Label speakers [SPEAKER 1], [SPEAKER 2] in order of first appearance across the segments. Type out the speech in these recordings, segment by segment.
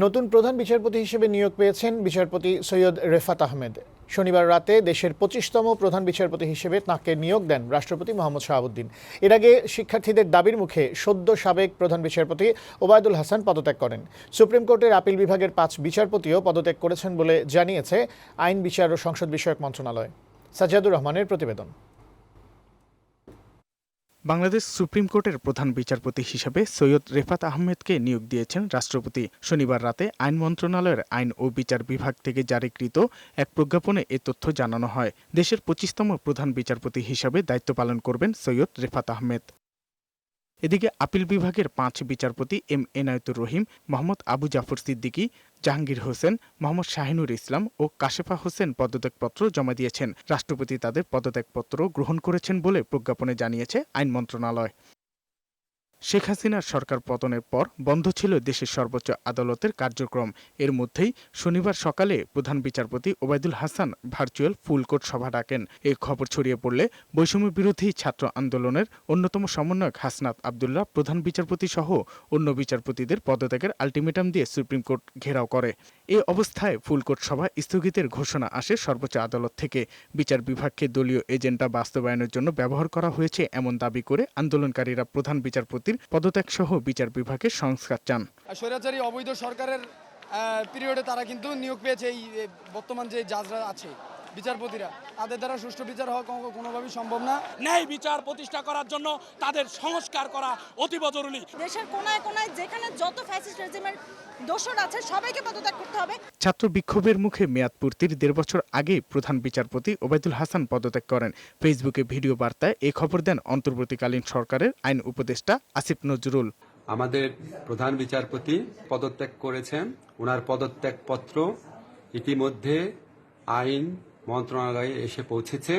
[SPEAKER 1] নতুন প্রধান বিচারপতি হিসেবে নিয়োগ পেয়েছেন বিচারপতি সৈয়দ রেফাত আহমেদ। শনিবার রাতে দেশের 25তম প্রধান বিচারপতি হিসেবে তাঁকে নিয়োগ দেন রাষ্ট্রপতি মোহাম্মদ শাহাবুদ্দিন। এর আগে শিক্ষার্থীদের দাবির মুখে সদ্য সাবেক প্রধান বিচারপতি ওবায়দুল হাসান পদত্যাগ করেন। সুপ্রিম কোর্টের আপিল বিভাগের 5 বিচারপতিও পদত্যাগ করেছেন বলে জানিয়েছে আইন, বিচার ও সংসদ বিষয়ক মন্ত্রণালয়। সাজ্জাদুর রহমানের প্রতিবেদন।
[SPEAKER 2] বাংলাদেশ সুপ্রিম কোর্টের প্রধান বিচারপতি হিসেবে সৈয়দ রেফাত আহমেদকে নিয়োগ দিয়েছেন রাষ্ট্রপতি। শনিবার রাতে আইন মন্ত্রণালয়ের আইন ও বিচার বিভাগ থেকে জারিকৃত এক প্রজ্ঞাপনে এ তথ্য জানানো হয়। দেশের 25তম প্রধান বিচারপতি হিসেবে দায়িত্ব পালন করবেন সৈয়দ রেফাত আহমেদ। এদিকে আপিল বিভাগের 5 বিচারপতি এম এনায়েতুর রহিম, মোহাম্মদ আবু জাফর সিদ্দিকী, জাহাঙ্গীর হোসেন, মোহাম্মদ শাহিনুর ইসলাম ও কাশেফা হোসেন পদত্যাগপত্র জমা দিয়েছেন। রাষ্ট্রপতি তাদের পদত্যাগপত্র গ্রহণ করেছেন বলে প্রজ্ঞাপনে জানিয়েছে আইন মন্ত্রণালয়। শেখ হাসিনার সরকার পতনের পর বন্ধ ছিল দেশের সর্বোচ্চ আদালতের কার্যক্রম। এর মধ্যেই শনিবার সকালে প্রধান বিচারপতি ওবায়দুল হাসান ভার্চুয়াল ফুল কোর্ট সভা ডাকেন। এই খবর ছড়িয়ে পড়লে বৈষম্য বিরোধী ছাত্র আন্দোলনের অন্যতম সমন্বয়ক হাসনাত আবদুল্লাহ প্রধান বিচারপতি সহ অন্য বিচারপতিদের পদত্যাগের আলটিমেটাম দিয়ে সুপ্রিম কোর্ট ঘেরাও করে। এ অবস্থায় ফুল কোর্ট সভা স্থগিতের ঘোষণা আসে সর্বোচ্চ আদালত থেকে। বিচার বিভাগকে দলীয় এজেন্ডা বাস্তবায়নের জন্য ব্যবহার করা হয়েছে এমন দাবি করে আন্দোলনকারীরা প্রধান বিচারপতির পদত্যাগ সহ বিচার বিভাগের সংস্কার চান।
[SPEAKER 3] স্বৈরাচারী অবৈধ সরকারের পিরিয়ডে তারা কিন্তু নিয়োগ পেয়েছে এই বর্তমান যে জাজরা আছে বিচারপতিরা, তাদের দ্বারা সুষ্ঠু বিচার হওয়া কোনোভাবেই সম্ভব না।
[SPEAKER 4] ন্যায় বিচার প্রতিষ্ঠা করার জন্য তাদের সংস্কার করা অতীব জরুরি।
[SPEAKER 5] দেশের কোনায় কোনায় যেখানে যত ফ্যাসিস্ট রেজিমের দোষর আছে সবাইকে পদত্যাগ করতে হবে।
[SPEAKER 2] ছাত্র বিক্ষোভের মুখে মেয়াদ পূর্তির 1.5 বছর আগে প্রধান বিচারপতি ওবায়দুল হাসান পদত্যাগ করেন। ফেসবুকে ভিডিও বার্তায় এ খবর দেন অন্তর্বর্তীকালীন সরকারের আইন উপদেষ্টা আসিফ নজরুল।
[SPEAKER 6] আমাদের প্রধান বিচারপতি পদত্যাগ করেছেন। ওনার পদত্যাগপত্র ইতিমধ্যে আইন মন্ত্রণালয়ে এসে পৌঁছেছে।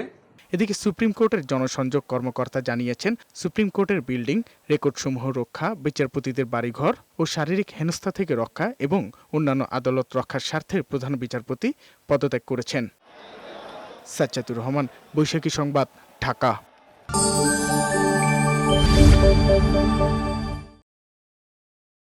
[SPEAKER 2] এদিকে সুপ্রিম কোর্টের জনসংযোগ কর্মকর্তা জানিয়েছেন, সুপ্রিম কোর্টের বিল্ডিং, রেকর্ডসমূহ রক্ষা, বিচারপতিদের বাড়িঘর ও শারীরিক হেনস্থা থেকে রক্ষা এবং অন্যান্য আদালত রক্ষার স্বার্থে প্রধান বিচারপতি পদত্যাগ করেছেন। সাজ্জাদুর রহমান, বৈশাখী সংবাদ, ঢাকা।